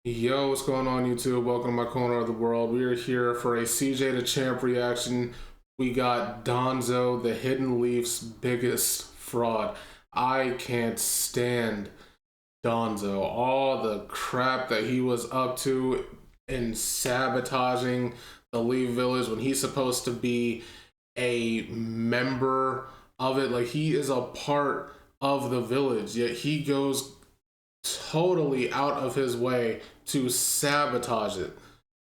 Yo, what's going on YouTube? Welcome to my corner of the world. We are here for a CJ Dachamp reaction. We got DANZO, the Hidden Leaf's biggest fraud. I can't stand DANZO. All the crap that he was up to in sabotaging the Leaf Village when he's supposed to be a member of it. Like, he is a part of the village, yet he goes totally out of his way to sabotage it.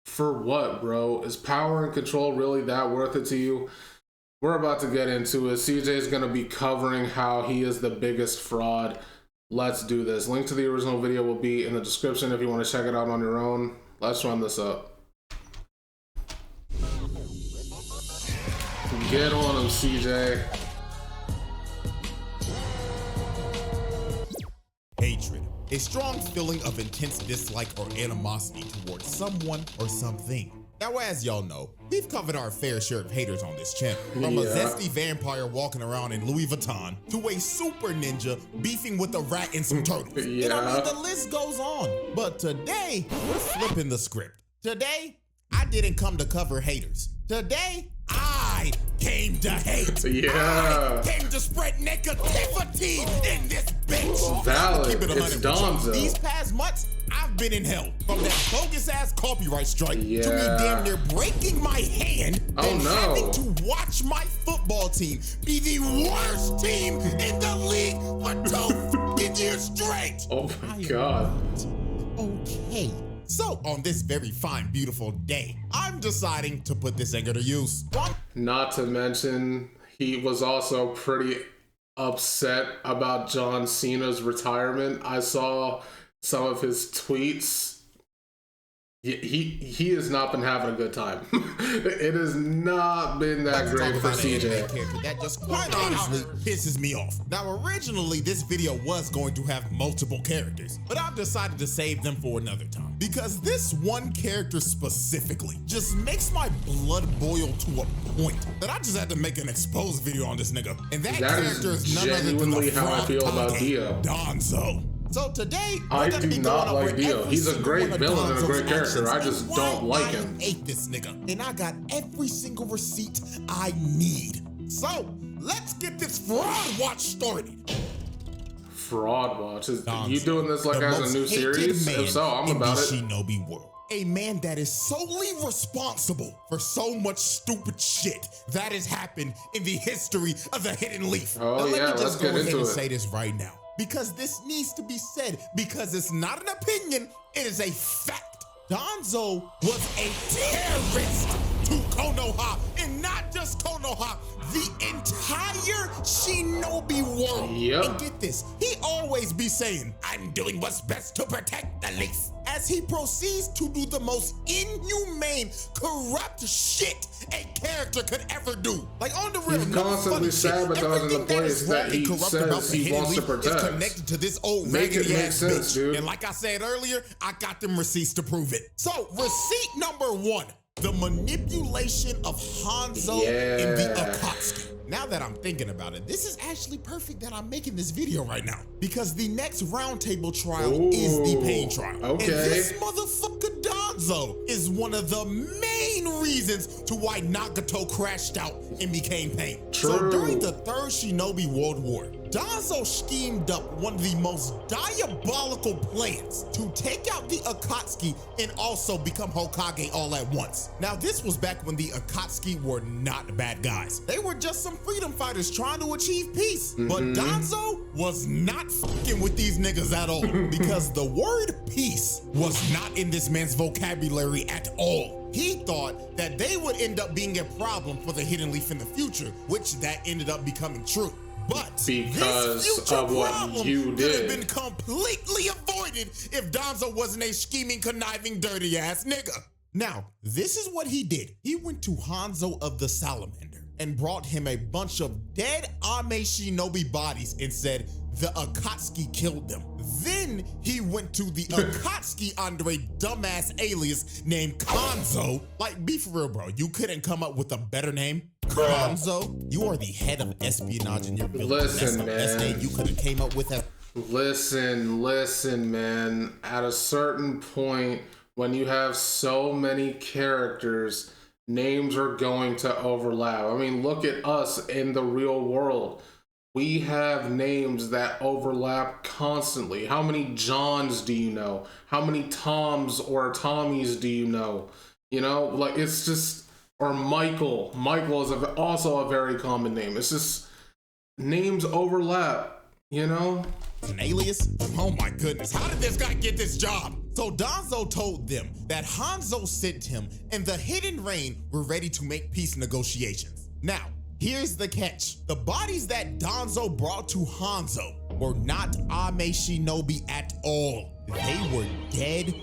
For what, bro? Is power and control really that worth it to you? We're about to get into it. CJ's gonna be covering how he is the biggest fraud. Let's do this. Link to the original video will be in the description if you want to check it out on your own. Let's run this up. Get on him, CJ. Hatred. A strong feeling of intense dislike or animosity towards someone or something. Now, as y'all know, we've covered our fair share of haters on this channel. From a zesty vampire walking around in Louis Vuitton to a super ninja beefing with a rat and some turtles. And I mean, the list goes on. But today, we're flipping the script. Today, I didn't come to cover haters. Today, I came to hate. I came to spread negativity in this bitch. Valid. It's DANZO. These past months, I've been in hell. From that bogus ass copyright strike to me damn near breaking my hand and having to watch my football team be the worst team in the league for 2 years straight. Oh my God. Okay. So, on this very fine, beautiful day, I'm deciding to put this anger to use. Not to mention, he was also pretty upset about John Cena's retirement. I saw some of his tweets. He has not been having a good time. It has not been that great for CJ. That just quite honestly pisses me off. Now, originally, this video was going to have multiple characters, but I've decided to save them for another time. Because this one character specifically just makes my blood boil to a point that I just had to make an exposed video on this nigga. And that character is none other than the how I feel about Dio. DANZO. So today, I do not like Dio. He's a great villain and a great character. I just don't like him. I hate this nigga, and I got every single receipt I need. So let's get this fraud watch started. Fraud watch? Is you doing this like as a new series? If so, I'm about it. Shinobi world. A man that is solely responsible for so much stupid shit that has happened in the history of the Hidden Leaf. Oh now, yeah, let me just go ahead and say this right now, because this needs to be said, because it's not an opinion, it is a fact. DANZO was a terrorist to Konoha, and not just Konoha, the entire Shinobi world. And get this, he always be saying, I'm doing what's best to protect the Leaf, as he proceeds to do the most inhumane, corrupt shit a character could ever do. Like, on the real, he's constantly sabotaging the place that he says he wants to protect. Is connected to this old raggedy ass bitch. Dude. And like I said earlier, I got them receipts to prove it. So, receipt number 1. The manipulation of Hanzo and the Akatsuki. Now that I'm thinking about it, this is actually perfect that I'm making this video right now, because the next roundtable trial is the pain trial. And this motherfucker DANZO is one of the main reasons to why Nagato crashed out and became pain. So during the Third Shinobi World War, DANZO schemed up one of the most diabolical plans to take out the Akatsuki and also become Hokage all at once. Now, this was back when the Akatsuki were not bad guys. They were just some freedom fighters trying to achieve peace. But DANZO was not fucking with these niggas at all, because the word peace was not in this man's vocabulary at all. He thought that they would end up being a problem for the Hidden Leaf in the future, which that ended up becoming true. But because this future of what you did, could have been completely avoided if DANZO wasn't a scheming, conniving, dirty ass nigga. Now, this is what he did. He went to Hanzo of the Salamander and brought him a bunch of dead Ame Shinobi bodies and said the Akatsuki killed them. Then he went to the Akatsuki under a dumbass alias named Kanzo. Like, be for real, bro. You couldn't come up with a better name? Hanzo, you are the head of espionage in your village. Listen, man. That's the best name you could have came up with. Listen, man. At a certain point, when you have so many characters, names are going to overlap. I mean, look at us in the real world. We have names that overlap constantly. How many Johns do you know? How many Toms or Tommies do you know? You know, like it's just, or Michael. Michael is also a very common name. It's just names overlap, you know? An alias? Oh my goodness, how did this guy get this job? So DANZO told them that Hanzo sent him and the Hidden Rain were ready to make peace negotiations. Now, here's the catch. The bodies that DANZO brought to Hanzo were not Ame Shinobi at all. They were dead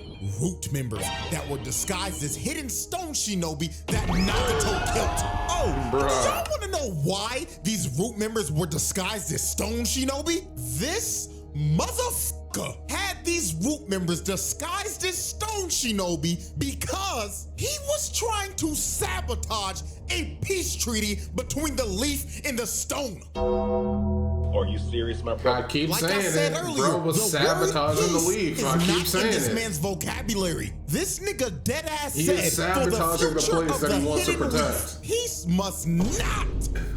Root members that were disguised as Hidden Stone Shinobi that Nagato killed. Oh, do y'all want to know why these Root members were disguised as Stone Shinobi? This motherfucker had these Root members disguised as Stone Shinobi because he was trying to sabotage a peace treaty between the leaf and the stone. Are you serious, my brother? I keep saying it. Earlier, bro was sabotaging the leaf. I keep saying it. This man's vocabulary. This nigga deadass he said is sabotaging the place that he wants to protect. Peace must not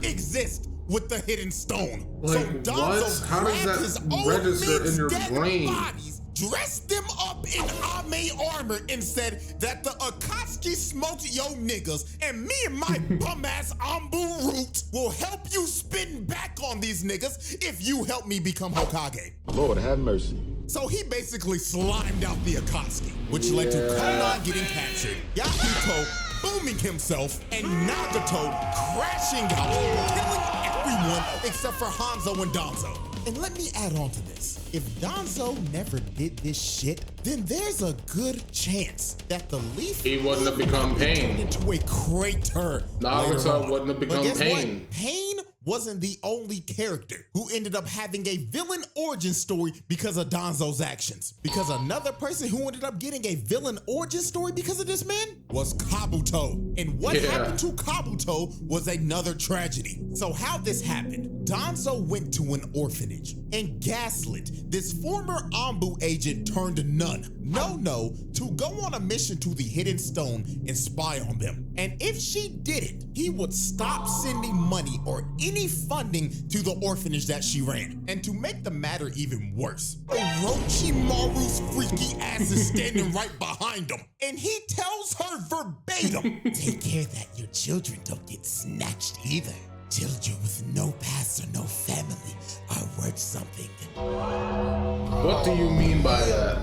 exist with the hidden stone. Like, so DANZO how does that register in your brain? Bodies, dressed them up in Ame armor and said that the Akatsuki smoked yo niggas and me and my bum ass Ambu Root will help you spin back on these niggas if you help me become Hokage. Lord have mercy. So he basically slimed out the Akatsuki, which led to Konan getting captured, Yahito booming himself, and Nagato crashing out, killing everyone except for Hanzo and DANZO. And let me add on to this. If DANZO never did this shit, then there's a good chance that the leaf he wouldn't have become Pain into a crater. Nagato wouldn't have become Pain. What? Pain wasn't the only character who ended up having a villain origin story because of DANZO's actions. Because another person who ended up getting a villain origin story because of this man was Kabuto. And what happened to Kabuto was another tragedy. So how this happened, DANZO went to an orphanage and gaslit this former Ambu agent turned nun, No, to go on a mission to the Hidden Stone and spy on them. And if she didn't, he would stop sending money or any funding to the orphanage that she ran. And to make the matter even worse, Orochimaru's freaky ass is standing right behind him. And he tells her verbatim, take care that your children don't get snatched either. Children with no past or no family are worth something. What do you mean by that?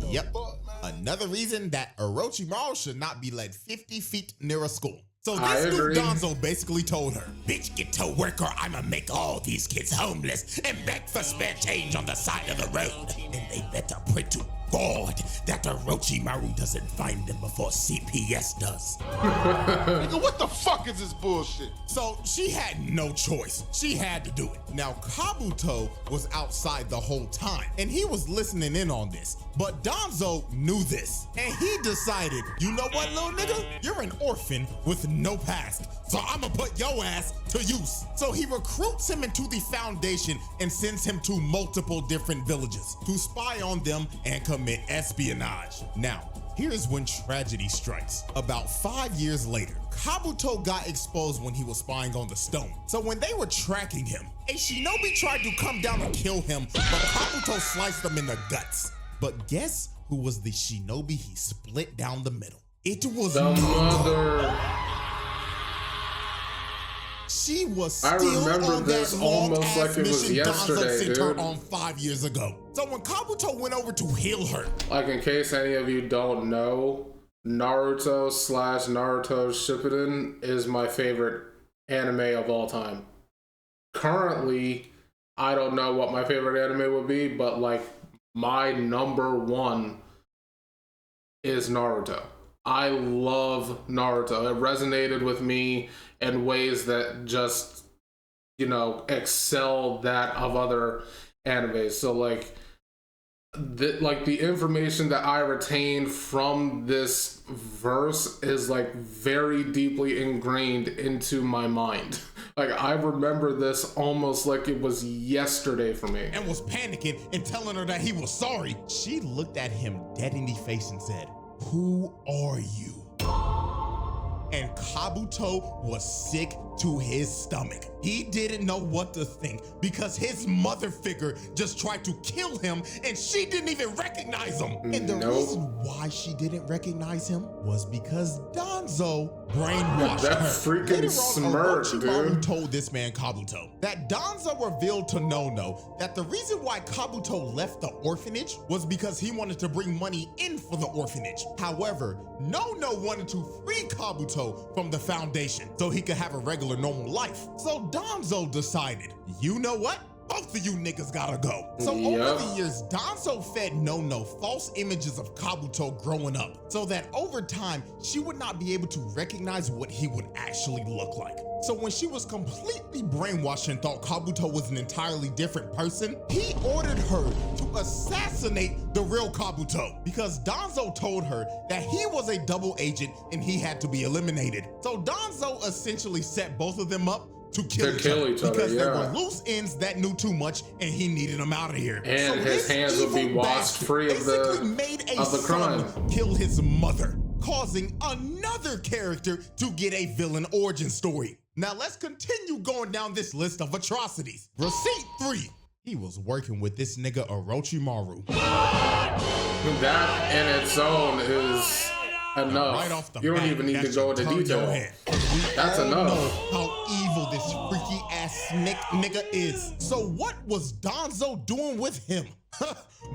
Yep. Another reason that Orochimaru should not be led 50 feet near a school. So this dude DANZO basically told her, bitch, get to work or I'ma make all these kids homeless and beg for spare change on the side of the road. And they better pray to God that Orochimaru doesn't find them before CPS does. Nigga, what the fuck is this bullshit? So she had no choice. She had to do it. Now, Kabuto was outside the whole time, and he was listening in on this. But DANZO knew this, and he decided, you know what, little nigga? You're an orphan with no past, so I'ma put your ass to use. So he recruits him into the Foundation and sends him to multiple different villages to spy on them and commit espionage. Now, here's when tragedy strikes. About 5 years later, Kabuto got exposed when he was spying on the stone. So when they were tracking him, a shinobi tried to come down and kill him, but Kabuto sliced him in the guts. But guess who was the shinobi he split down the middle? It was the mother. She was still on that almost like it was yesterday, dude. Her on 5 years ago. So when Kabuto went over to heal her, like in case any of you don't know, Naruto / Naruto Shippuden is my favorite anime of all time. Currently, I don't know what my favorite anime would be, but like my number one is Naruto. I love Naruto. It resonated with me in ways that just, you know, excel that of other animes. So like the information that I retained from this verse is like very deeply ingrained into my mind Like, I remember this almost like it was yesterday for me. And was panicking and telling her that he was sorry. She looked at him dead in the face and said, "Who are you?" And Kabuto was sick to his stomach. He didn't know what to think because his mother figure just tried to kill him and she didn't even recognize him. And the reason why she didn't recognize him was because Danzo brainwashed that her. freaking smirk, dude. Told this man Kabuto that Danzo revealed to Nono that the reason why Kabuto left the orphanage was because he wanted to bring money in for the orphanage. However, Nono wanted to free Kabuto from the foundation so he could have a regular normal life. So Danzo decided, you know what? Both of you niggas gotta go. So over the years, Danzo fed Nono false images of Kabuto growing up so that over time, she would not be able to recognize what he would actually look like. So when she was completely brainwashed and thought Kabuto was an entirely different person, he ordered her to assassinate the real Kabuto because Danzo told her that he was a double agent and he had to be eliminated. So Danzo essentially set both of them up to kill each other because they were loose ends that knew too much and he needed them out of here. And so his hands would be washed free of the crime. Kill his mother, causing another character to get a villain origin story. Now let's continue going down this list of atrocities. Receipt 3. He was working with this nigga Orochimaru. That in its own is enough. Right off the you don't bat, even need to go into detail. That's enough. Know how evil this freaky ass nigga is. So what was Danzo doing with him?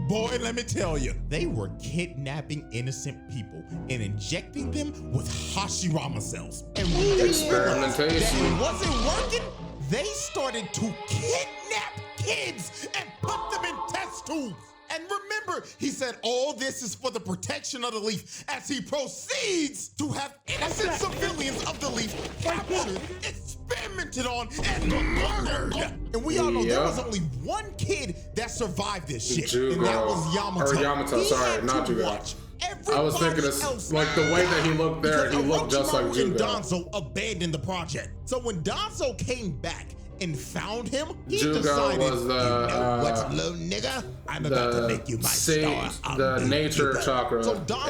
Boy, let me tell you, they were kidnapping innocent people and injecting them with Hashirama cells. And when they realized that it wasn't working, they started to kidnap kids and put them in test tubes. And remember, he said all this is for the protection of the leaf as he proceeds to have innocent civilians of the leaf captured, experimented on, and murdered. And we all know there was only one kid that survived this shit, and that was Yamato. Or Yamato, sorry, not Jugo. I was thinking of like the way that he looked there, he looked just like Jugo. And Danzo abandoned the project. So when Danzo came back and found him, he decided, was the, you know what, little nigga? I'm about to make you my star. The nature chakra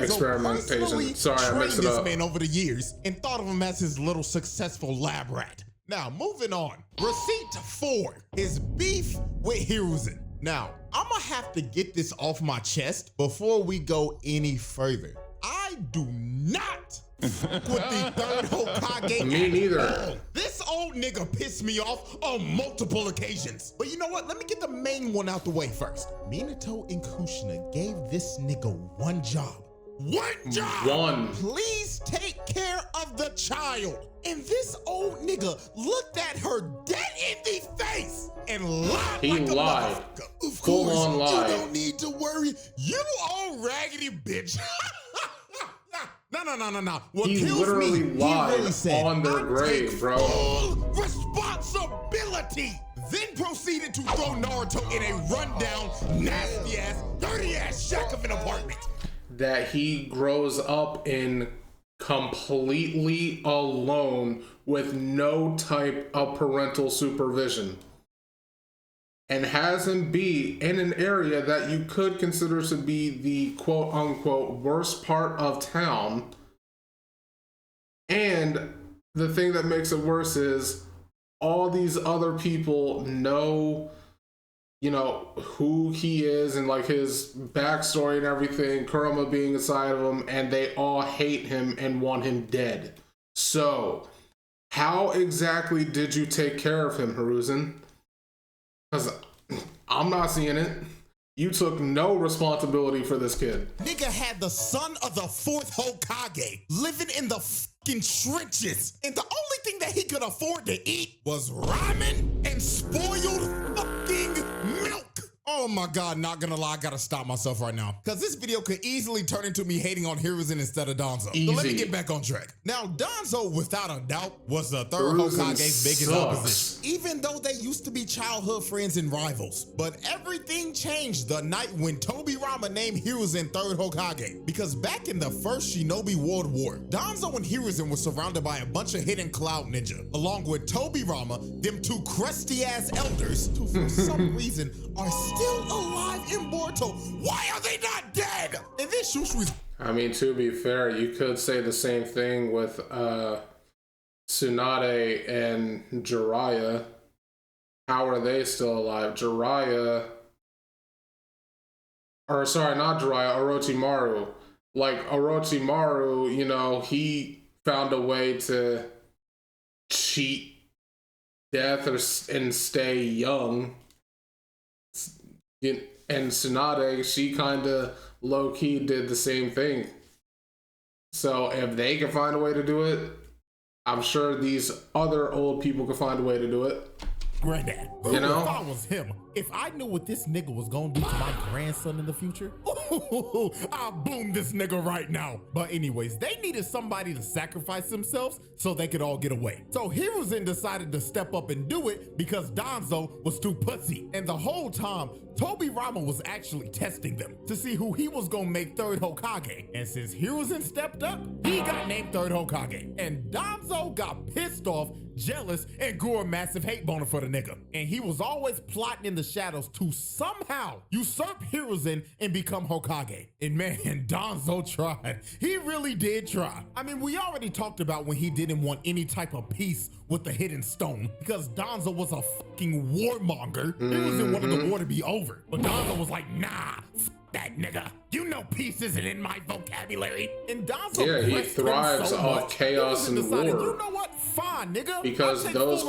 experimentation. Sorry, I mixed it up. This man over the years and thought of him as his little successful lab rat. Now, moving on. Receipt 4, his beef with Hiruzen. Now, I'm gonna have to get this off my chest before we go any further. I do not with the third Hokage. Me neither. This old nigga pissed me off on multiple occasions. But you know what? Let me get the main one out the way first. Minato and Kushina gave this nigga one job. One job! One. Please take care of the child. And this old nigga looked at her dead in the face and lied. He like lied. A of Full course, on lie. You don't need to worry. You old raggedy bitch. No. What he kills literally me, lied he really said, on their grave, bro. Full responsibility. Then proceeded to throw Naruto in a rundown, nasty-ass, dirty-ass shack of an apartment. That he grows up in completely alone with no type of parental supervision. And has him be in an area that you could consider to be the quote-unquote worst part of town. And the thing that makes it worse is all these other people know, you know, who he is and like his backstory and everything, Kurama being inside of him, and they all hate him and want him dead. So, how exactly did you take care of him, Hiruzen? Because I'm not seeing it. You took no responsibility for this kid. Nigga had the son of the 4th Hokage living in the fucking trenches. And the only thing that he could afford to eat was ramen and spoiled fucking milk. Oh my God, not gonna lie, I gotta stop myself right now. Cause this video could easily turn into me hating on Hiruzen instead of DANZO. So let me get back on track. Now, DANZO, without a doubt, was the third Hokage's biggest opposition. Even though they used to be childhood friends and rivals. But everything changed the night when Tobirama named Hiruzen third Hokage. Because back in the first Shinobi World War, DANZO and Hiruzen were surrounded by a bunch of hidden cloud ninja, along with Tobirama, them two crusty ass elders, who for some reason are still alive immortal. Why are they not dead? And this Shushui's. I mean, to be fair, you could say the same thing with Tsunade and Jiraiya. How are they still alive? Jiraiya, or sorry, not Jiraiya, Orochimaru. Like Orochimaru, you know, he found a way to cheat death and stay young. And Tsunade, she kind of low-key did the same thing. So if they can find a way to do it, I'm sure these other old people can find a way to do it. Granddad, you know, if I was him, if I knew what this nigga was gonna do to my grandson in the future, I'll boom this nigga right now. But anyways, they needed somebody to sacrifice themselves so they could all get away. So Hiruzen decided to step up and do it because DANZO was too pussy. And the whole time, Tobirama was actually testing them to see who he was gonna make third Hokage. And since Hiruzen stepped up, he got named third Hokage. And DANZO got pissed off, jealous, and grew a massive hate boner for the nigga. And he was always plotting in the shadows to somehow usurp Hiruzen and become Hokage. And man, DANZO tried. He really did try. I mean, we already talked about when he didn't want any type of peace with the hidden stone because DANZO was a fucking warmonger. Hiruzen wanted the war to be over. But DANZO was like, nah, that nigga. You know peace isn't in my vocabulary. And DANZO he thrives off chaos and war. You know what? Fine, nigga. Because those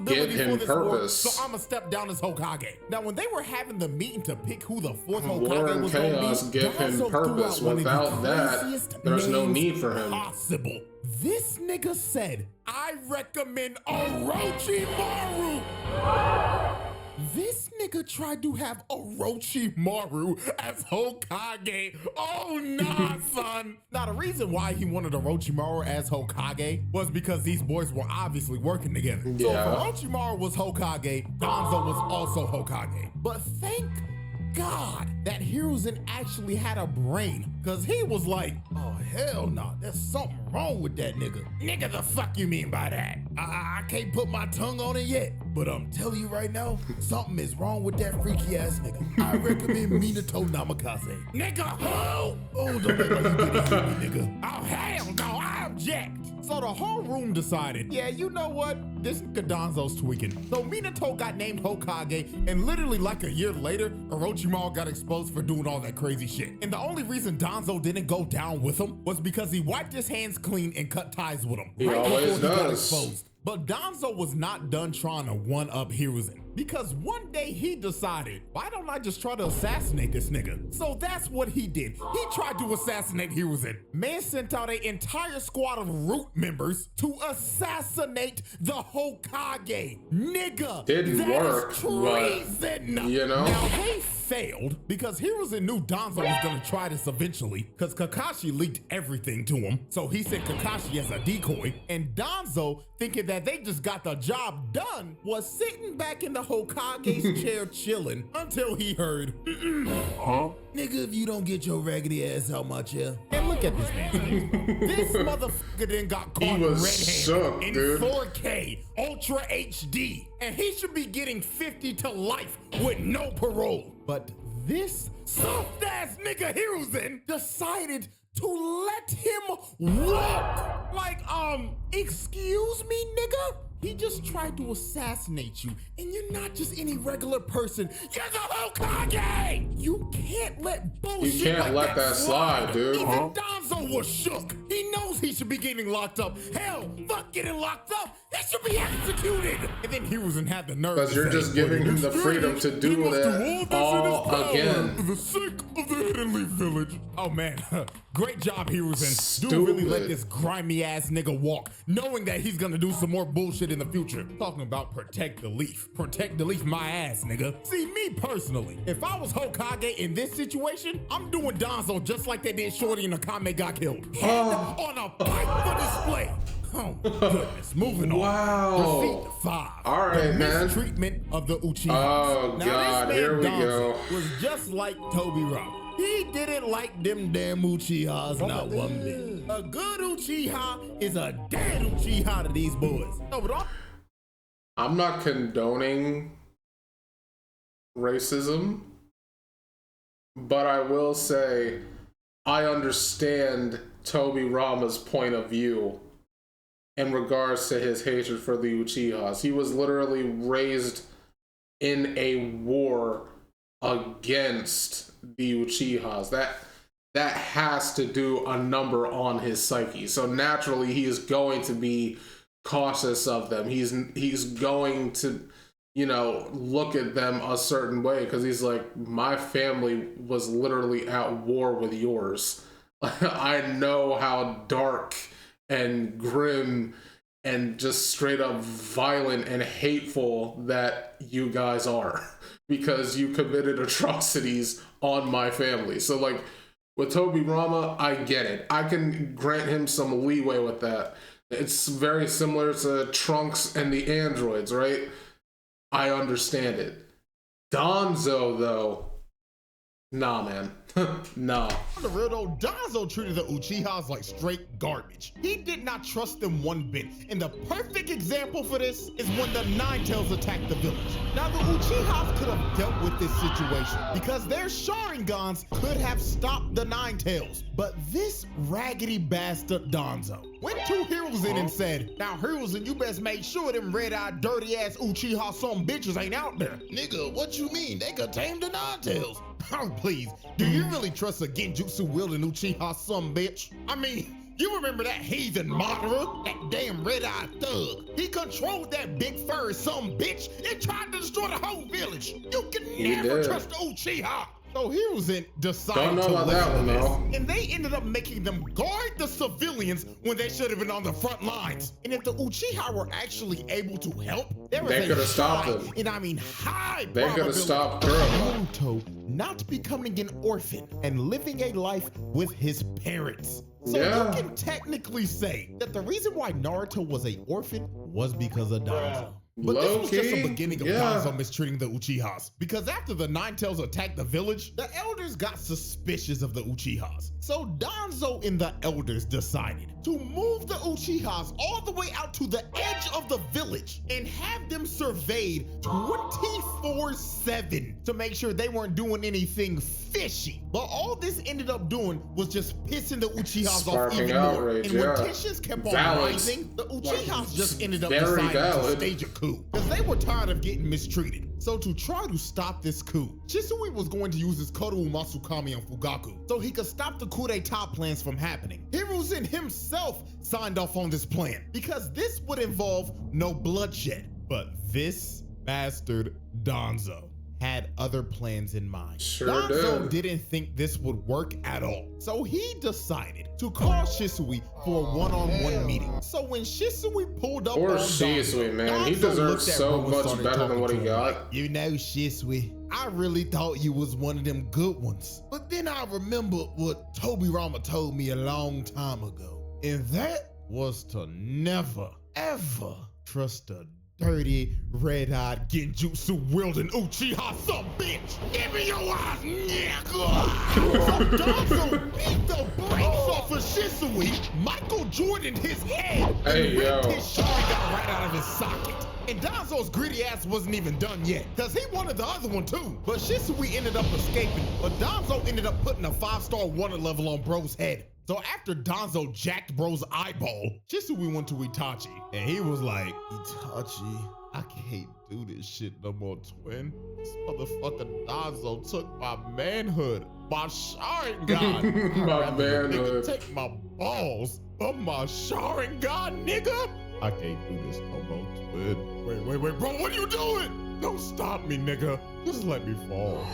give him purpose. So I'ma step down as Hokage. Now, when they were having the meeting to pick who the fourth War Hokage and was chaos gonna be, give him purpose. Without that, there's no need for him. Possible. This nigga said, I recommend Orochimaru. This nigga tried to have Orochimaru as Hokage. Oh, nah, son. Now, the reason why he wanted Orochimaru as Hokage was because these boys were obviously working together. So if Orochimaru was Hokage, DANZO was also Hokage. But thank God that Hiruzen actually had a brain, because he was like, oh, hell no, there's something wrong with that nigga. Nigga, the fuck you mean by that? I can't put my tongue on it yet, but I'm telling you right now, something is wrong with that freaky ass nigga. I recommend Minato Namikaze. Nigga, who? Oh, don't let me get it, nigga. Oh, hell no, I object. So the whole room decided, yeah, you know what? This nigga DANZO's tweaking. So Minato got named Hokage, and literally like a year later, Orochimaru got exposed for doing all that crazy shit. And the only reason DANZO didn't go down with him was because he wiped his hands clean and cut ties with him. He always does. But DANZO was not done trying to one-up Hiruzen, because one day he decided, why don't I just try to assassinate this nigga? So that's what he did. He tried to assassinate Hiruzen. Man sent out an entire squad of root members to assassinate the Hokage. Nigga, didn't work, treason. But, you know. Now they failed because Hiruzen knew DANZO was gonna try this eventually, because Kakashi leaked everything to him. So he sent Kakashi as a decoy, and DANZO, thinking that they just got the job done, was sitting back in the Hokage's chair chilling until he heard, huh? Nigga, if you don't get your raggedy ass out my chair. And look at this man. This motherfucker then got caught red-handed in 4K, Ultra HD, and he should be getting 50 to life with no parole. But this soft-ass nigga Hiruzen decided to let him walk. Like, excuse me, nigga? He just tried to assassinate you, and you're not just any regular person. You're the Hokage! You can't let bullshit You can't let that slide, dude. Even DANZO was shook. He knows he should be getting locked up. Hell, fuck getting locked up. He should be executed. And then Hiruzen had the nerve. Because you're just giving him the freedom to do that all again. For the sake of the Hidden Leaf Village. Oh man, great job, Hiruzen. Stupid. Dude really let this grimy ass nigga walk, knowing that he's gonna do some more bullshit in the future. Talking about protect the leaf. Protect the leaf my ass, nigga. See, me personally, if I was Hokage in this situation, I'm doing Danzo just like they did Shorty and Akame got killed. Head on a pike for display. Oh, goodness. Moving on. Wow. Receipt 5. All right, the man. Mistreatment of the Uchihas. Oh, now, God. this man Here we Danzo go. was just like Toby Rama. He didn't like them damn Uchihas, not one bit. A good Uchiha is a dead Uchiha to these boys. I'm not condoning racism, but I will say I understand Toby Rama's point of view in regards to his hatred for the Uchihas. He was literally raised in a war against the Uchihas. That has to do a number on his psyche. So naturally he is going to be cautious of them. He's going to, you know, look at them a certain way because he's like, my family was literally at war with yours. I know how dark and grim and just straight up violent and hateful that you guys are because you committed atrocities on my family. So like with Toby Rama, I get it. I can grant him some leeway with that. It's very similar to Trunks and the androids, right? I understand it. Danzo, though, nah, man. Nah. On the real though, Danzo treated the Uchihas like straight garbage. He did not trust them one bit. And the perfect example for this is when the Ninetales attacked the village. Now the Uchihas could have dealt with this situation because their Sharingans could have stopped the Ninetales. But this raggedy bastard Danzo went to Hiruzen and said, now Hiruzen, you best make sure them red-eyed, dirty-ass Uchiha some bitches ain't out there. Nigga, what you mean? They could tame the Ninetales. Oh, please. Do you really trust a Genjutsu wielding Uchiha some bitch? I mean, you remember that heathen Madara? That damn red-eyed thug. He controlled that big furry some bitch and tried to destroy the whole village. You can never trust the Uchiha. So Hiruzen decided to listen to this, and they ended up making them guard the civilians when they should have been on the front lines. And if the Uchiha were actually able to help, they could have stopped them. And I mean high They could have stopped Kuro. Naruto not becoming an orphan and living a life with his parents. So you can technically say that the reason why Naruto was an orphan was because of Danzo. But this was just the beginning of Danzo mistreating the Uchihas. Because after the Ninetales attacked the village, the elders got suspicious of the Uchihas. So Danzo and the elders decided to move the Uchihas all the way out to the edge of the village and have them surveyed 24/7 to make sure they weren't doing anything fishy. But all this ended up doing was just pissing the Uchihas off even more. And when tensions kept on rising, the Uchihas just ended up deciding to stage a coup because they were tired of getting mistreated. So to try to stop this coup, Shisui was going to use his Koru Masukami on Fugaku so he could stop the coup d'etat plans from happening. Hiruzen himself signed off on this plan because this would involve no bloodshed. But this bastard Danzo had other plans in mind. Danzo didn't think this would work at all. So he decided to call Shisui for a one-on-one meeting. So when Shisui pulled up on Shisui, man, he deserves so much better than what he got. Like, you know, Shisui, I really thought you was one of them good ones. But then I remembered what Toby Rama told me a long time ago. And that was to never, ever trust a dirty, red-eyed, Genjutsu wielding Uchiha some bitch! Give me your eyes, nigga! So Danzo beat the brakes off of Shisui, Michael Jordan his head, and ripped his Sharingan right out of his socket. And Danzo's greedy ass wasn't even done yet, cause he wanted the other one too. But Shisui ended up escaping, but Danzo ended up putting a 5-star wonder level on bro's head. So after Danzo jacked bro's eyeball, Shisui went to Itachi, and he was like, Itachi, I can't do this shit no more, twin. This motherfucker Danzo took my manhood, my Sharingan. My manhood. Take my balls. of my Sharingan, nigga. I can't do this no more, twin. Wait, bro, what are you doing? Don't stop me, nigga. Just let me fall.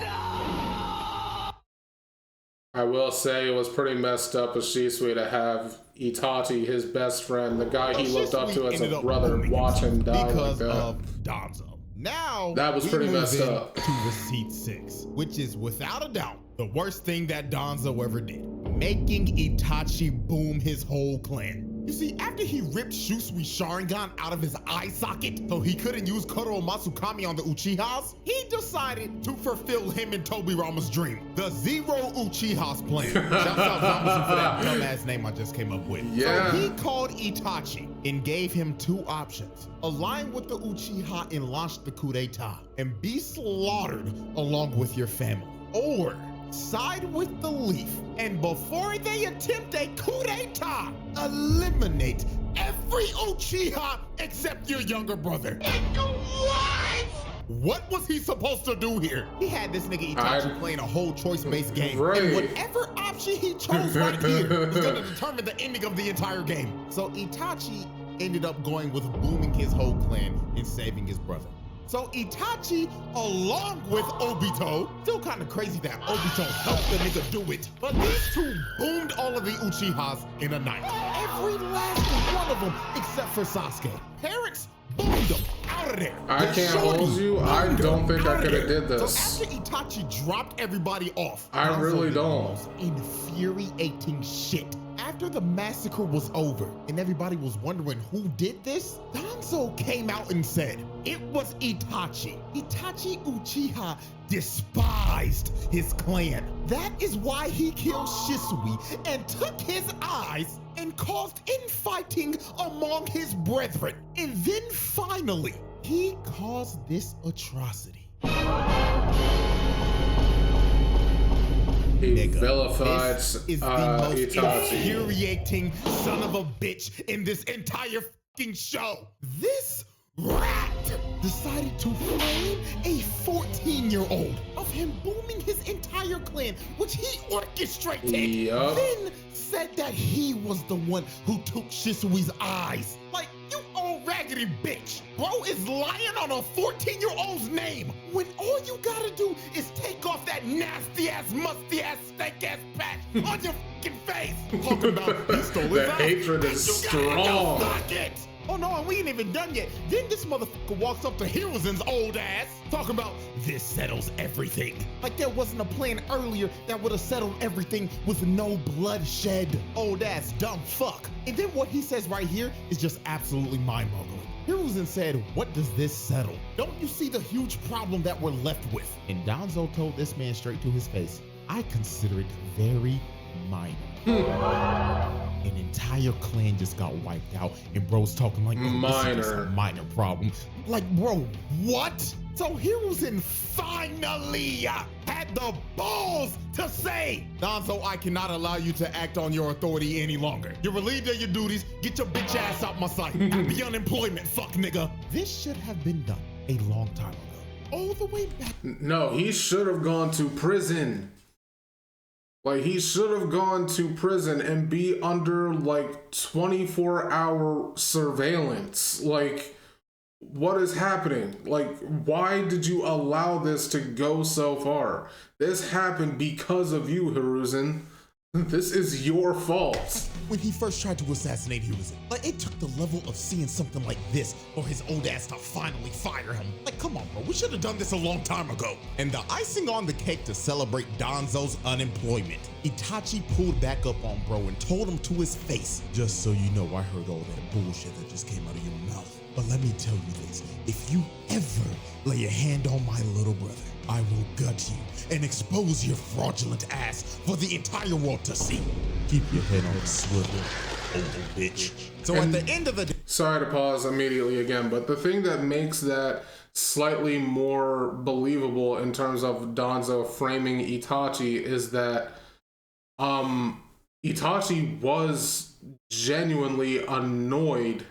I will say it was pretty messed up of Shisui to have Itachi, his best friend, the guy he looked up to as a brother, watch him die like that. Because of Danzo. Now, that was pretty messed up. To Receipt 6, which is without a doubt the worst thing that Danzo ever did. Making Itachi boom his whole clan. You see, after he ripped Shusui's Sharingan out of his eye socket so he couldn't use Koro Masukami on the Uchihas, he decided to fulfill him and Tobirama's dream, the Zero Uchihas plan. Shouts out Zamasu for that dumbass name I just came up with. Yeah. So he called Itachi and gave him two options. Align with the Uchiha and launch the coup d'etat and be slaughtered along with your family. Or side with the Leaf, and before they attempt a coup d'etat, eliminate every Uchiha except your younger brother. What was he supposed to do here? He had this nigga Itachi playing a whole choice-based game. Right. And whatever option he chose right here was gonna determine the ending of the entire game. So Itachi ended up going with booming his whole clan and saving his brother. So Itachi, along with Obito, still kind of crazy that Obito helped the nigga do it, but these two boomed all of the Uchihas in a night. Every last one of them, except for Sasuke. Parents boomed them out of there. I can't hold you. I don't think I could have did this. So after Itachi dropped everybody off, I really don't. Most infuriating shit. After the massacre was over and everybody was wondering who did this, Danzo came out and said it was Itachi. Itachi Uchiha despised his clan. That is why he killed Shisui and took his eyes and caused infighting among his brethren. And then finally, he caused this atrocity. He vilified this is the most Itachi. infuriating son of a bitch in this entire fucking show. This rat decided to frame a 14-year-old of him booming his entire clan, which he orchestrated. Yep. Then said that he was the one who took Shisui's eyes. Like, you old raggedy bitch. Bro is lying on a 14-year-old's name when all you gotta do is take off that nasty-ass, musty-ass, stank-ass patch on your fucking face. Talking about he stole his The eyes. hatred is strong. Oh no, and we ain't even done yet. Then this motherfucker walks up to Hiruzen's old ass, talking about this settles everything. Like there wasn't a plan earlier that would have settled everything with no bloodshed. Old ass dumb fuck. And then what he says right here is just absolutely mind-boggling. Hiruzen said, what does this settle? Don't you see the huge problem that we're left with? And Danzo told this man straight to his face, I consider it very minor. An entire clan just got wiped out and bro's talking like this is a minor problem. Like, bro, what? So Hiruzen finally had the balls to say, Danzo, I cannot allow you to act on your authority any longer. You're relieved of your duties. Get your bitch ass out my sight. Happy unemployment, fuck nigga. This should have been done a long time ago. All the way back. No, he should have gone to prison. Like, he should have gone to prison and be under, like, 24-hour surveillance. Like, what is happening? Like, why did you allow this to go so far? This happened because of you, Hiruzen. This is your fault. When he first tried to assassinate Hiruzen, like it took the level of seeing something like this for his old ass to finally fire him. Like, come on, bro, we should have done this a long time ago. And the icing on the cake to celebrate Danzo's unemployment, Itachi pulled back up on bro and told him to his face, just so you know, I heard all that bullshit that just came out of your mouth. But let me tell you this, if you ever lay a hand on my little brother, I will gut you and expose your fraudulent ass for the entire world to see. Keep your head on a swivel, old bitch. So at the end of the day... Sorry to pause immediately again, but the thing that makes that slightly more believable in terms of Danzo framing Itachi is that Itachi was genuinely annoyed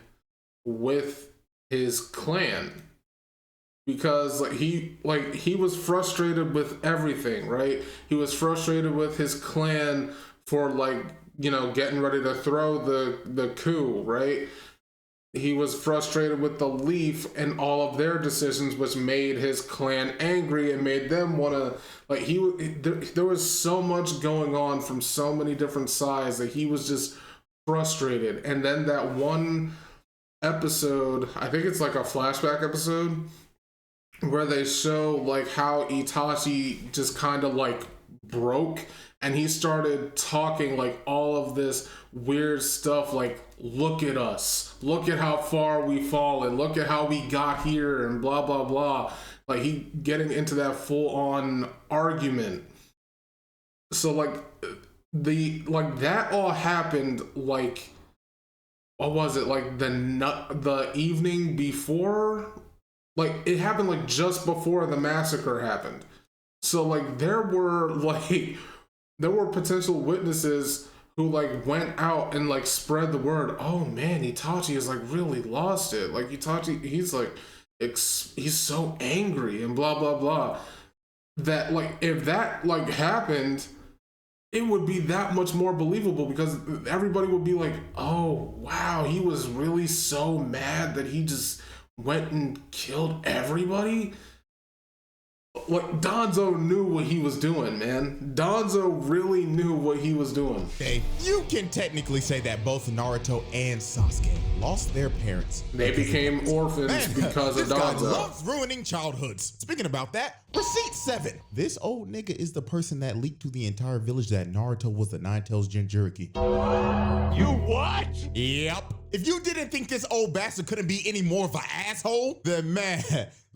with his clan. Because he was frustrated with everything, right? He was frustrated with his clan for like, you know, getting ready to throw the coup, right? He was frustrated with the Leaf and all of their decisions, which made his clan angry and made them want to, like, there was so much going on from so many different sides that he was just frustrated. And then that one episode, I think it's like a flashback episode, where they show like how Itachi just kind of like broke, and he started talking like all of this weird stuff like, look at us, look at how far we've fallen, look at how we got here, and blah blah blah. Like, he getting into that full-on argument. So like that all happened like, what was it, like the evening before? Like, it happened like just before the massacre happened. So like there were potential witnesses who like went out and like spread the word. Oh man, Itachi is like really lost it. Like Itachi, he's like he's so angry and blah blah blah. That like, if that like happened, it would be that much more believable, because everybody would be like, oh wow, he was really so mad that he just went and killed everybody. Like, Danzo knew what he was doing, man. Danzo really knew what he was doing. Okay, you can technically say that both Naruto and Sasuke lost their parents. They became orphans because of This guy Danzo. loves ruining childhoods. Speaking about that, receipt 7. This old nigga is the person that leaked to the entire village that Naruto was the Nine-Tails Jinchuriki. You what? Yep. If you didn't think this old bastard couldn't be any more of an asshole, then man,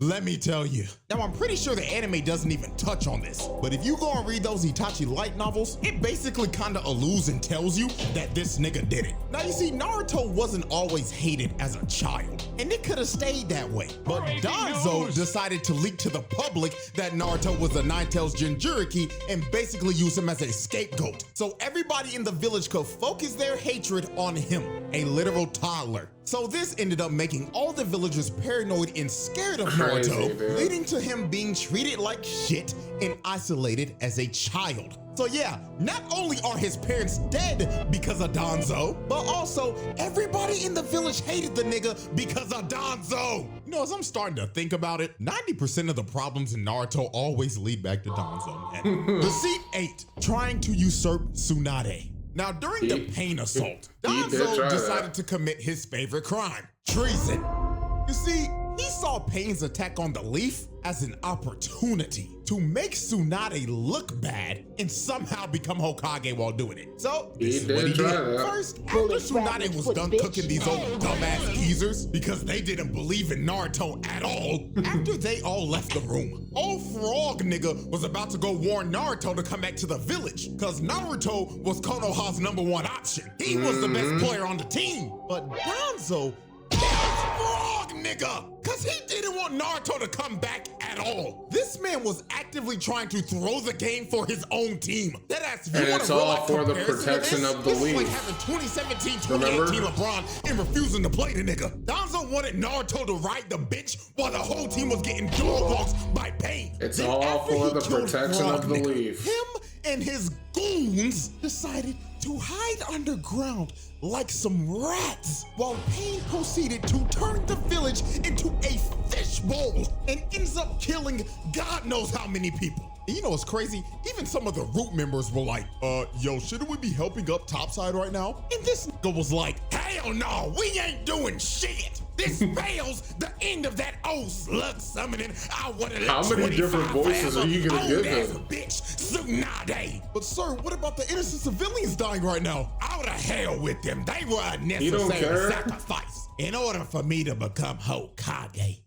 let me tell you. Now, I'm pretty sure the anime doesn't even touch on this, but if you go and read those Itachi light novels, it basically kind of alludes and tells you that this nigga did it. Now, you see, Naruto wasn't always hated as a child, and it could have stayed that way. But Danzo decided to leak to the public that Naruto was the Nine-Tails Jinchuriki and basically use him as a scapegoat. So everybody in the village could focus their hatred on him, a literal toddler. So this ended up making all the villagers paranoid and scared of Naruto, leading to him being treated like shit and isolated as a child. So yeah, not only are his parents dead because of Danzo, but also everybody in the village hated the nigga because of Danzo. You know, as I'm starting to think about it, 90% of the problems in Naruto always lead back to Danzo, man. Receipt 8, trying to usurp Tsunade. Now, during the Pain Assault, Danzo decided to commit his favorite crime, treason. You see, he saw Pain's attack on the Leaf as an opportunity to make Tsunade look bad and somehow become Hokage while doing it. So, this is what he did. First, after Tsunade was done cooking these old dumbass geezers because they didn't believe in Naruto at all, after they all left the room, old frog nigga was about to go warn Naruto to come back to the village because Naruto was Konoha's #1 option. He was the best player on the team. But Danzo frog nigga, cause he didn't want Naruto to come back at all. This man was actively trying to throw the game for his own team. That ass, and it's all for the protection of the Leaf. This is like having 2017, 2018 LeBron and refusing to play the nigga. Danzo wanted Naruto to ride the bitch while the whole team was getting dog walks by Pain. It's all for the protection of the Leaf. Him and his goons decided to hide underground like some rats, while Pain proceeded to turn the village into a fishbowl and ends up killing God knows how many people. And you know what's crazy? Even some of the root members were like, yo, shouldn't we be helping up topside right now? And this nigga was like, hell no, we ain't doing shit. This spells the end of that old slug summoning. I wanted how many different voices are you gonna give him? Bitch, Tsunade. But sir, what about the innocent civilians dying right now? Out of hell with them. They were a necessary sacrifice in order for me to become Hokage.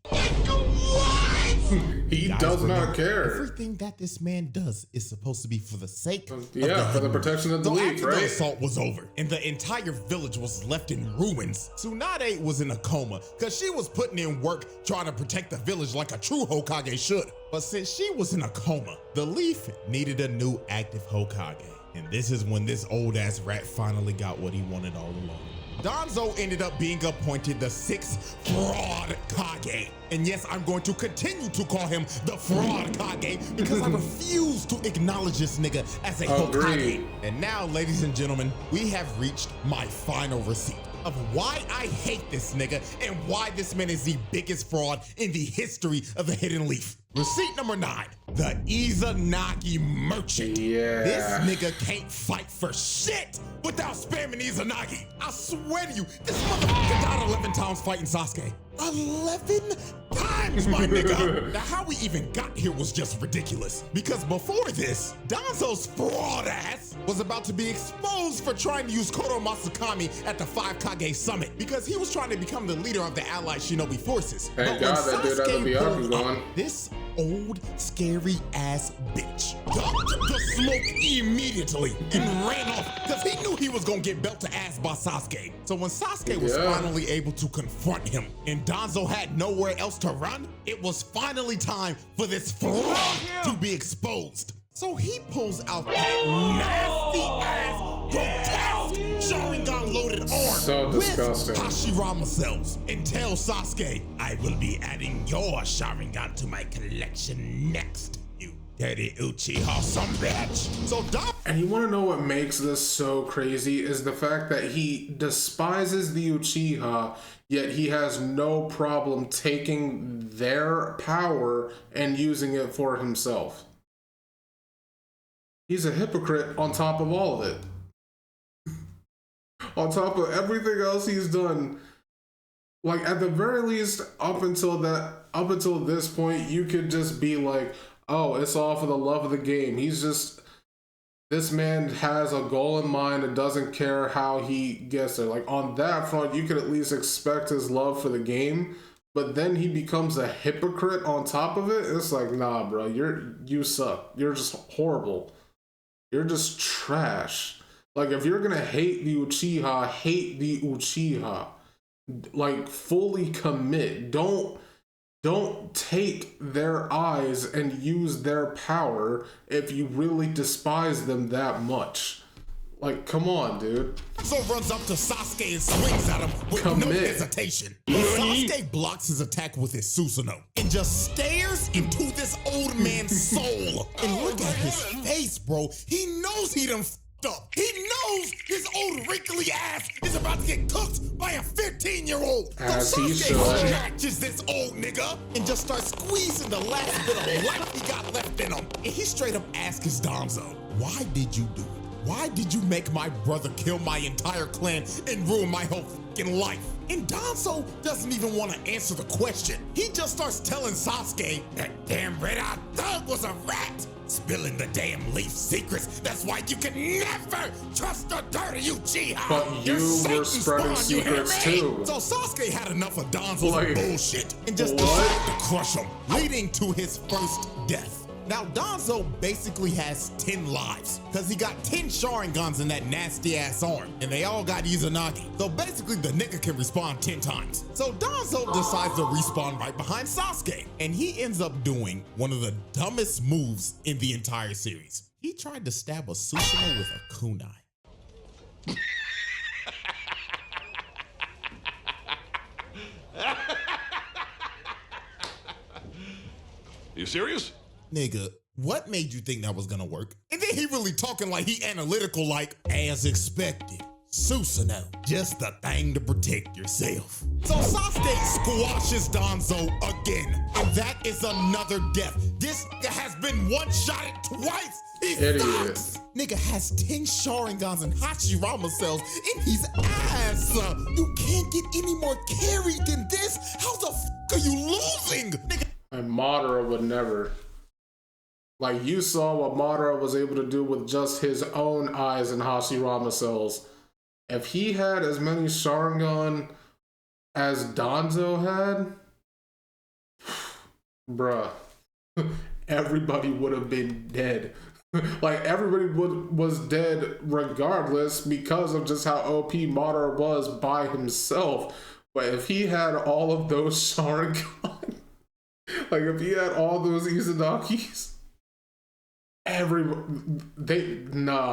He does not care. Everything that this man does is supposed to be for the sake of for the protection of the Leaf, right? The assault was over and the entire village was left in ruins. Tsunade was in a coma because she was putting in work trying to protect the village like a true Hokage should. But since she was in a coma, the Leaf needed a new active Hokage. And this is when this old ass rat finally got what he wanted all along. DANZO ended up being appointed the 6th Fraud Kage. And yes, I'm going to continue to call him the Fraud Kage because I refuse to acknowledge this nigga as a Hokage. And now, ladies and gentlemen, we have reached my final receipt of why I hate this nigga and why this man is the biggest fraud in the history of the Hidden Leaf. Receipt number 9, the Izanagi Merchant. Yeah. This nigga can't fight for shit without spamming Izanagi. I swear to you, this motherfucker died 11 times fighting Sasuke. 11 times, my nigga. Now, how we even got here was just ridiculous. Because before this, DANZO's fraud ass was about to be exposed for trying to use Kodo Masakami at the 5 Kage Summit because he was trying to become the leader of the Allied Shinobi forces. Thank God that dude had to be up and going. This old, scary ass bitch dumped the smoke immediately and ran off because he knew he was gonna get belt to ass by Sasuke. So when Sasuke was finally able to confront him and DANZO had nowhere else to run, it was finally time for this fraud to be exposed. So he pulls out that nasty ass, grotesque Sharingan loaded arm so disgusting with Hashirama cells and tells Sasuke, I will be adding your Sharingan to my collection next, you dirty Uchiha son bitch. So and you want to know what makes this so crazy is the fact that he despises the Uchiha, yet he has no problem taking their power and using it for himself. He's a hypocrite on top of all of it. On top of everything else he's done. Like, at the very least, up until this point, you could just be like, oh, it's all for the love of the game. This man has a goal in mind and doesn't care how he gets there. Like, on that front, you could at least expect his love for the game. But then he becomes a hypocrite on top of it. It's like, nah, bro, you suck. You're just horrible. You're just trash. Like, if you're gonna hate the Uchiha, hate the Uchiha. Like, fully commit. Don't take their eyes and use their power if you really despise them that much. Like, come on, dude. So runs up to Sasuke and swings at him with no hesitation. Sasuke blocks his attack with his Susanoo and just stares into this old man's soul. And look at his face, bro. He knows he done f***ed up. He knows his old wrinkly ass is about to get cooked by a 15-year-old. So Sasuke snatches this old nigga and just starts squeezing the last bit of life he got left in him. And he straight up asks his DANZO, why did you do it? Why did you make my brother kill my entire clan and ruin my whole fucking life? And DANZO doesn't even want to answer the question. He just starts telling Sasuke that damn red-eyed thug was a rat, spilling the damn leaf secrets. That's why you can never trust the dirty Uchiha. But you were spreading secrets too. So Sasuke had enough of DANZO's bullshit and just decided to crush him, leading to his first death. Now, DANZO basically has 10 lives, because he got 10 Sharingans in that nasty-ass arm, and they all got Izanagi. So basically, the nigga can respawn 10 times. So DANZO decides to respawn right behind Sasuke, and he ends up doing one of the dumbest moves in the entire series. He tried to stab a Susanoo with a kunai. You serious? Nigga, what made you think that was gonna work? And then he really talking like he analytical, like, as expected. Susanoo, just the thing to protect yourself. So Sasuke squashes DANZO again, and that is another death. This nigga has been one-shotted twice. He sucks. Nigga has 10 Sharingans and Hashirama cells in his ass. You can't get any more carried than this. How the f are you losing? Nigga. And Madara would never. Like, you saw what Madara was able to do with just his own eyes and Hashirama cells. If he had as many Sharingan as DANZO had, bruh, everybody would have been dead. Like, everybody was dead regardless because of just how OP Madara was by himself. But if he had all of those Sharingan, like if he had all those Izanagis, Nah,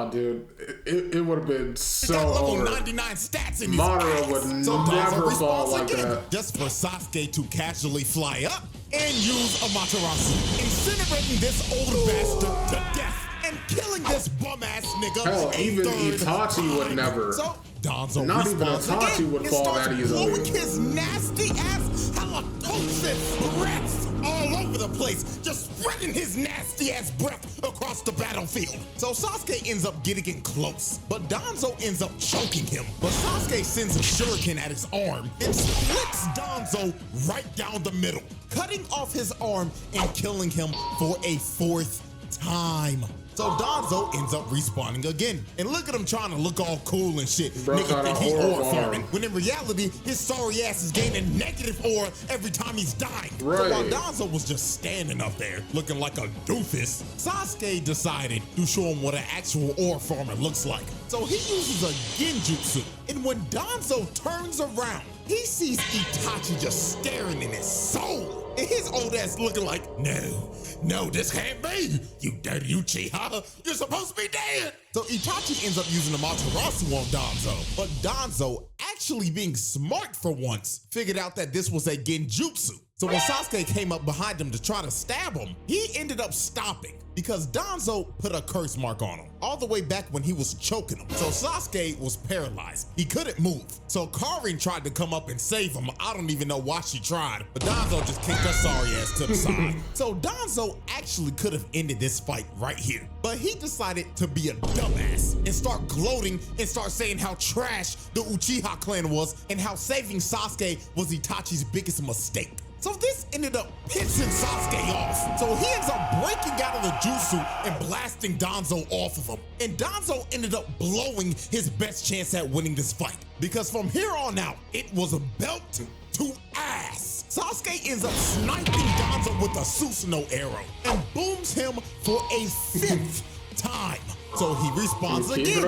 dude. It would have been so over. 99 stats in Madara would never fall like that. Just for Sasuke to casually fly up and use Amaterasu, incinerating this old bastard to death and killing this bum-ass nigga. Hell, even Itachi would never. So Danzo not even Itachi again would fall that easily. Blowing his nasty ass halitosis breath all over the place, just spreading his nasty ass breath across the battlefield. So Sasuke ends up getting in close, but Danzo ends up choking him. But Sasuke sends a shuriken at his arm and splits Danzo right down the middle, cutting off his arm and killing him for a 4th time. So Danzo ends up respawning again. And look at him trying to look all cool and shit. Nigga think he aura farming. When in reality, his sorry ass is gaining negative aura every time he's dying. Right. So while Danzo was just standing up there looking like a doofus, Sasuke decided to show him what an actual aura farmer looks like. So he uses a genjutsu. And when Danzo turns around, he sees Itachi just staring in his soul. And his old ass looking like, no, this can't be. You dirty Uchiha. You're supposed to be dead. So Itachi ends up using Amaterasu on Danzo. But Danzo, actually being smart for once, figured out that this was a genjutsu. So when Sasuke came up behind him to try to stab him, he ended up stopping because Danzo put a curse mark on him all the way back when he was choking him. So Sasuke was paralyzed. He couldn't move. So Karin tried to come up and save him. I don't even know why she tried, but Danzo just kicked her sorry ass to the side. So Danzo actually could have ended this fight right here, but he decided to be a dumbass and start gloating and start saying how trash the Uchiha clan was and how saving Sasuke was Itachi's biggest mistake. So this ended up pissing Sasuke off. So he ends up breaking out of the jutsu and blasting Danzo off of him. And Danzo ended up blowing his best chance at winning this fight. Because from here on out, it was a belt to ass. Sasuke ends up sniping Danzo with a Susanoo arrow and booms him for a 5th time. So he respawns again.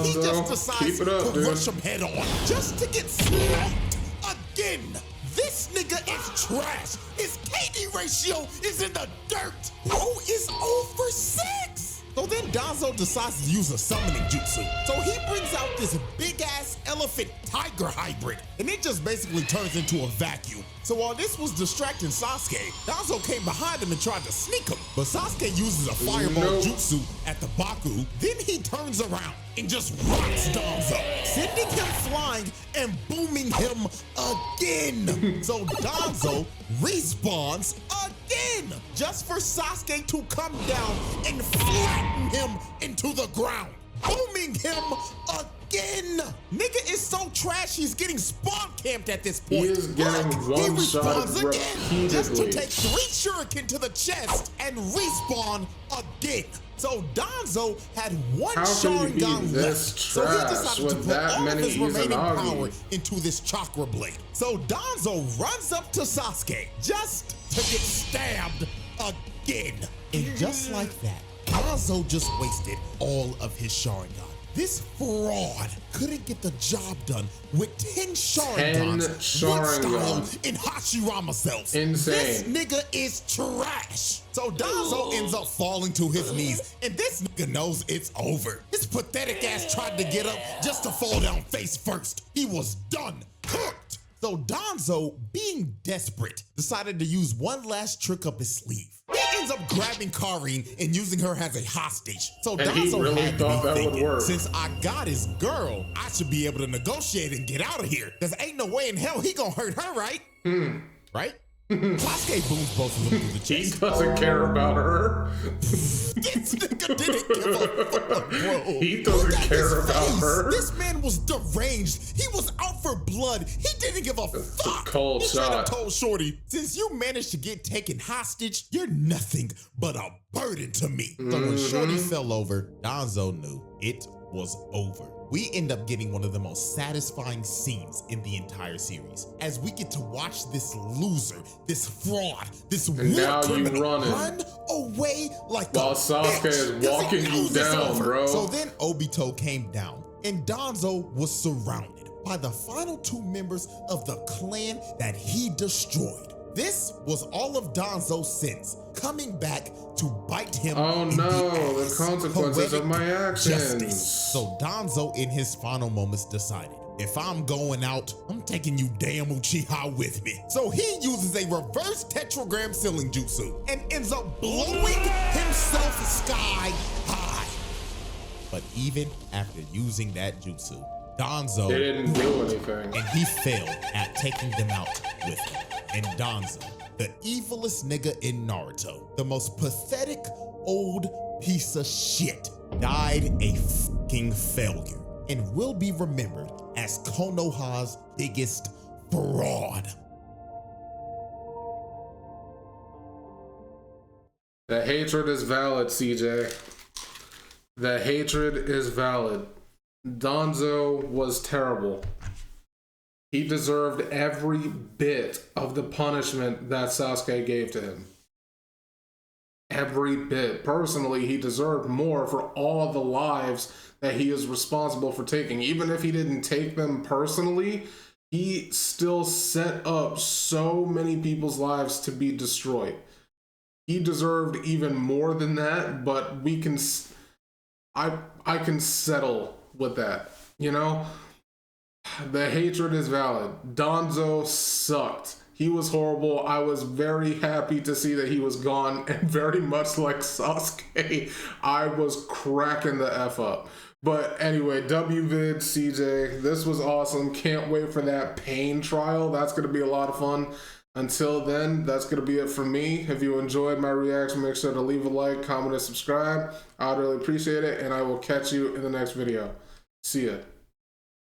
He just decides to rush him head on just to get slapped again. This nigga is trash. His KD ratio is in the dirt. Bro is 0-for-6. So then Danzo decides to use a summoning jutsu. So he brings out this big ass elephant tiger hybrid, and it just basically turns into a vacuum. So while this was distracting Sasuke, Danzo came behind him and tried to sneak him. But Sasuke uses a fireball jutsu at the Baku. Then he turns around and just rocks Danzo, sending him flying and booming him again. So Danzo respawns again, just for Sasuke to come down and flatten him into the ground, booming him again. Nigga is so trash, he's getting spawn camped at this point. He is getting he respawns again, repeatedly. just to take 3 shuriken to the chest and respawn again. So Danzo had 1 Sharingan left, so he decided to put all of his remaining power into this chakra blade. So Danzo runs up to Sasuke just to get stabbed again. And just like that, Danzo just wasted all of his Sharingan. This fraud couldn't get the job done with 10 Sharingans, 1 style in Hashirama cells. Insane. This nigga is trash. So Danzo ends up falling to his knees, and this nigga knows it's over. His pathetic ass tried to get up just to fall down face first. He was done, cooked. So Danzo, being desperate, decided to use one last trick up his sleeve. He ends up grabbing Karin and using her as a hostage. So Danzo really had thought to be that would thinking, work. since I got his girl, I should be able to negotiate and get out of here. Cause ain't no way in hell he gonna hurt her, right? Right? Sasuke booms both of them through the chest. He doesn't care about her. This nigga didn't give a fuck, bro. He doesn't care about her. This man was deranged. He was out for blood. He didn't give a fuck. Cold He should have shot. told Shorty, since you managed to get taken hostage, you're nothing but a burden to me. So when Shorty fell over, Danzo knew it was over. We end up getting one of the most satisfying scenes in the entire series, as we get to watch this loser, this fraud, this war criminal run away like while a Sasuke bitch, is 'cause he walking you knows it's down, over. bro. So then Obito came down, and Danzo was surrounded by the final 2 members of the clan that he destroyed. This was all of DANZO's sins coming back to bite him. Oh in no, the the consequences of my actions. Justice. So DANZO, in his final moments, decided, if I'm going out, I'm taking you damn Uchiha with me. So he uses a reverse tetragram sealing jutsu and ends up blowing himself sky high. But even after using that jutsu, DANZO They didn't do anything. and he failed at taking them out with him. And DANZO, the evilest nigga in Naruto, the most pathetic old piece of shit, died a fucking failure and will be remembered as Konoha's biggest fraud. The hatred is valid, CJ. The hatred is valid. DANZO was terrible. He deserved every bit of the punishment that Sasuke gave to him. Every bit. Personally, he deserved more for all the lives that he is responsible for taking. Even if he didn't take them personally, he still set up so many people's lives to be destroyed. He deserved even more than that, but we can... I can settle with that, you know? The hatred is valid. DANZO sucked. He was horrible. I was very happy to see that he was gone, and very much like Sasuke, I was cracking the F up. But anyway, WVid, CJ, this was awesome. Can't wait for that pain trial. That's going to be a lot of fun. Until then, that's going to be it for me. If you enjoyed my reaction, make sure to leave a like, comment, and subscribe. I'd really appreciate it, and I will catch you in the next video. See ya.